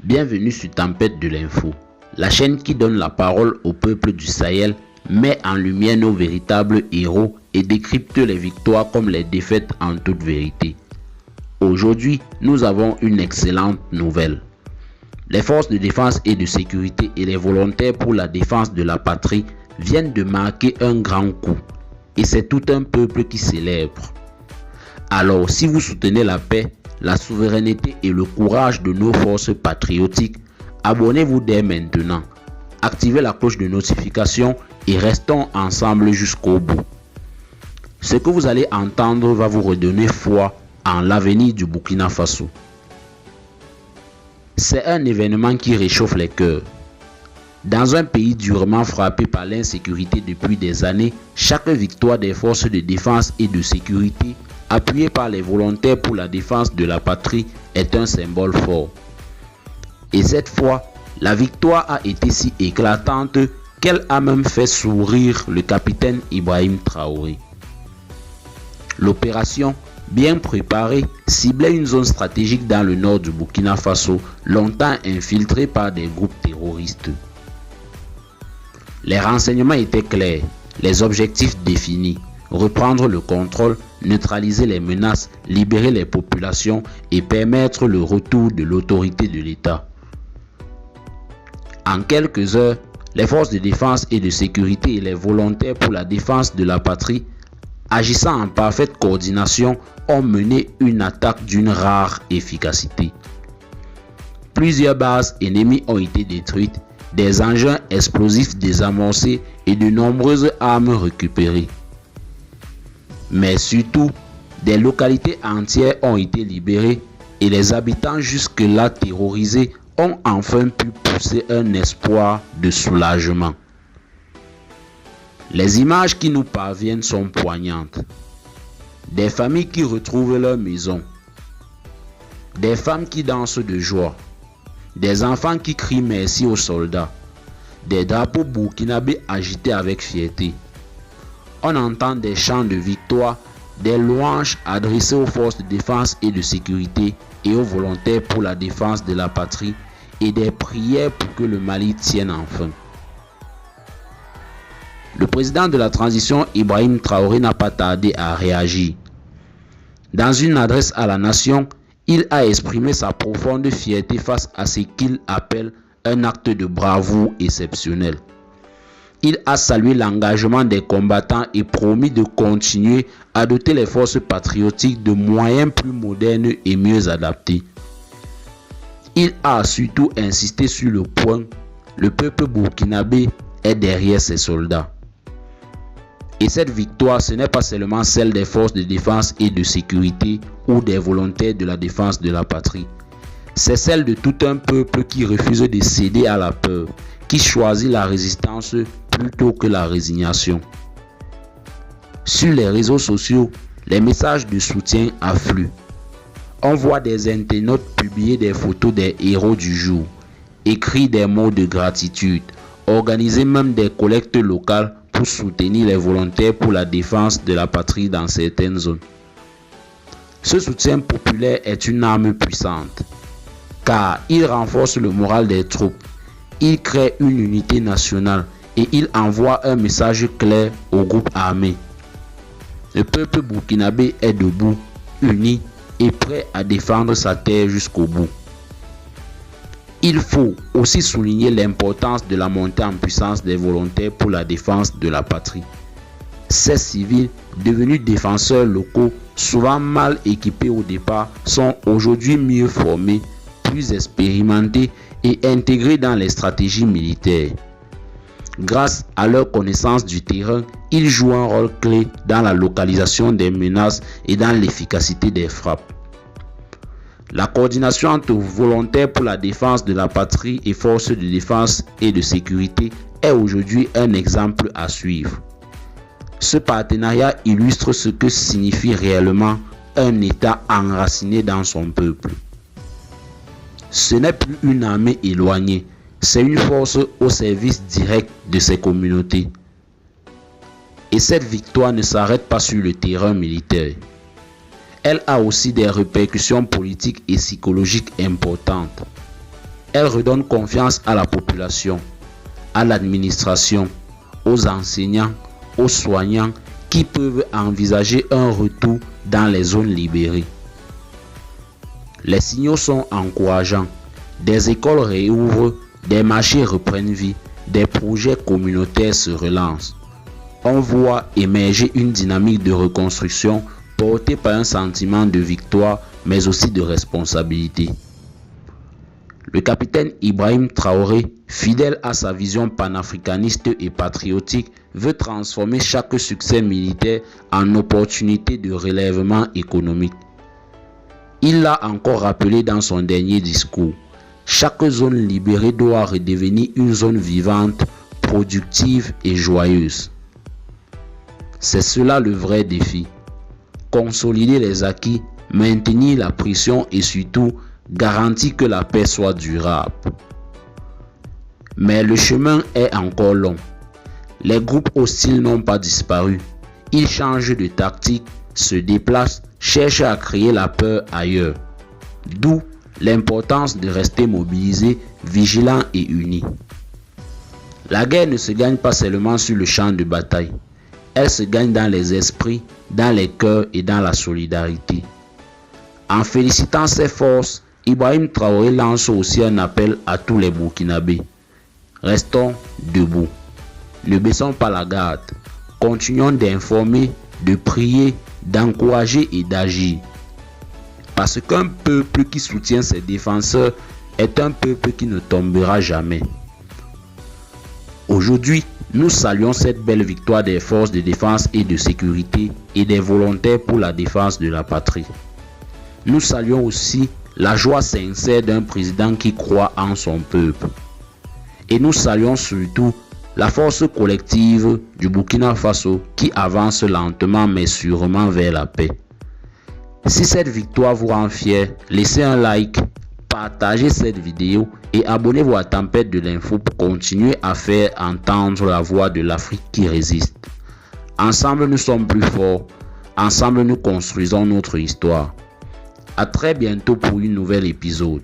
Bienvenue sur Tempête de l'info, la chaîne qui donne la parole au peuple du Sahel, met en lumière nos véritables héros et décrypte les victoires comme les défaites en toute vérité. Aujourd'hui, nous avons une excellente nouvelle. Les forces de défense et de sécurité et les volontaires pour la défense de la patrie viennent de marquer un grand coup. Et c'est tout un peuple qui célèbre. Alors, si vous soutenez la paix, la souveraineté et le courage de nos forces patriotiques, abonnez-vous dès maintenant. Activez la cloche de notification et restons ensemble jusqu'au bout. Ce que vous allez entendre va vous redonner foi en l'avenir du Burkina Faso. C'est un événement qui réchauffe les cœurs. Dans un pays durement frappé par l'insécurité depuis des années, chaque victoire des forces de défense et de sécurité, appuyée par les volontaires pour la défense de la patrie, est un symbole fort. Et cette fois, la victoire a été si éclatante qu'elle a même fait sourire le capitaine Ibrahim Traoré. L'opération, bien préparée, ciblait une zone stratégique dans le nord du Burkina Faso, longtemps infiltrée par des groupes terroristes. Les renseignements étaient clairs, les objectifs définis: reprendre le contrôle, neutraliser les menaces, libérer les populations et permettre le retour de l'autorité de l'État. En quelques heures, les forces de défense et de sécurité et les volontaires pour la défense de la patrie, agissant en parfaite coordination, ont mené une attaque d'une rare efficacité. Plusieurs bases ennemies ont été détruites, des engins explosifs désamorcés et de nombreuses armes récupérées. Mais surtout, des localités entières ont été libérées et les habitants jusque-là terrorisés ont enfin pu pousser un espoir de soulagement. Les images qui nous parviennent sont poignantes. Des familles qui retrouvent leur maison, des femmes qui dansent de joie, des enfants qui crient merci aux soldats, des drapeaux burkinabés agités avec fierté. On entend des chants de victoire, des louanges adressées aux forces de défense et de sécurité et aux volontaires pour la défense de la patrie et des prières pour que le Mali tienne enfin. Le président de la transition, Ibrahim Traoré, n'a pas tardé à réagir. Dans une adresse à la nation, il a exprimé sa profonde fierté face à ce qu'il appelle un acte de bravoure exceptionnel. Il a salué l'engagement des combattants et promis de continuer à doter les forces patriotiques de moyens plus modernes et mieux adaptés. Il a surtout insisté sur le point: le peuple burkinabé est derrière ses soldats. Et cette victoire, ce n'est pas seulement celle des forces de défense et de sécurité ou des volontaires de la défense de la patrie. C'est celle de tout un peuple qui refuse de céder à la peur, qui choisit la résistance plutôt que la résignation. Sur les réseaux sociaux, les messages de soutien affluent. On voit des internautes publier des photos des héros du jour, écrire des mots de gratitude, organiser même des collectes locales pour soutenir les volontaires pour la défense de la patrie dans certaines zones. Ce soutien populaire est une arme puissante, car il renforce le moral des troupes, il crée une unité nationale et il envoie un message clair aux groupes armés. Le peuple burkinabé est debout, uni et prêt à défendre sa terre jusqu'au bout. Il faut aussi souligner l'importance de la montée en puissance des volontaires pour la défense de la patrie. Ces civils, devenus défenseurs locaux, souvent mal équipés au départ, sont aujourd'hui mieux formés, plus expérimentés et intégrés dans les stratégies militaires. Grâce à leur connaissance du terrain, ils jouent un rôle clé dans la localisation des menaces et dans l'efficacité des frappes. La coordination entre volontaires pour la défense de la patrie et forces de défense et de sécurité est aujourd'hui un exemple à suivre. Ce partenariat illustre ce que signifie réellement un État enraciné dans son peuple. Ce n'est plus une armée éloignée, c'est une force au service direct de ses communautés. Et cette victoire ne s'arrête pas sur le terrain militaire. Elle a aussi des répercussions politiques et psychologiques importantes. Elle redonne confiance à la population, à l'administration, aux enseignants, aux soignants qui peuvent envisager un retour dans les zones libérées. Les signaux sont encourageants. Des écoles réouvrent, des marchés reprennent vie, des projets communautaires se relancent. On voit émerger une dynamique de reconstruction portée par un sentiment de victoire, mais aussi de responsabilité. Le capitaine Ibrahim Traoré, fidèle à sa vision panafricaniste et patriotique, veut transformer chaque succès militaire en opportunité de relèvement économique. Il l'a encore rappelé dans son dernier discours. Chaque zone libérée doit redevenir une zone vivante, productive et joyeuse. C'est cela le vrai défi. Consolider les acquis, maintenir la pression et surtout garantir que la paix soit durable. Mais le chemin est encore long. Les groupes hostiles n'ont pas disparu. Ils changent de tactique, se déplacent, cherchent à créer la peur ailleurs. D'où l'importance de rester mobilisé, vigilant et uni. La guerre ne se gagne pas seulement sur le champ de bataille. Elle se gagne dans les esprits, dans les cœurs et dans la solidarité. En félicitant ses forces, Ibrahim Traoré lance aussi un appel à tous les Burkinabés. Restons debout. Ne baissons pas la garde. Continuons d'informer, de prier, d'encourager et d'agir. Parce qu'un peuple qui soutient ses défenseurs est un peuple qui ne tombera jamais. Aujourd'hui, nous saluons cette belle victoire des forces de défense et de sécurité et des volontaires pour la défense de la patrie. Nous saluons aussi la joie sincère d'un président qui croit en son peuple. Et nous saluons surtout la force collective du Burkina Faso qui avance lentement mais sûrement vers la paix. Si cette victoire vous rend fier, laissez un like, partagez cette vidéo et abonnez-vous à Tempête de l'info pour continuer à faire entendre la voix de l'Afrique qui résiste. Ensemble nous sommes plus forts, ensemble nous construisons notre histoire. À très bientôt pour un nouvel épisode.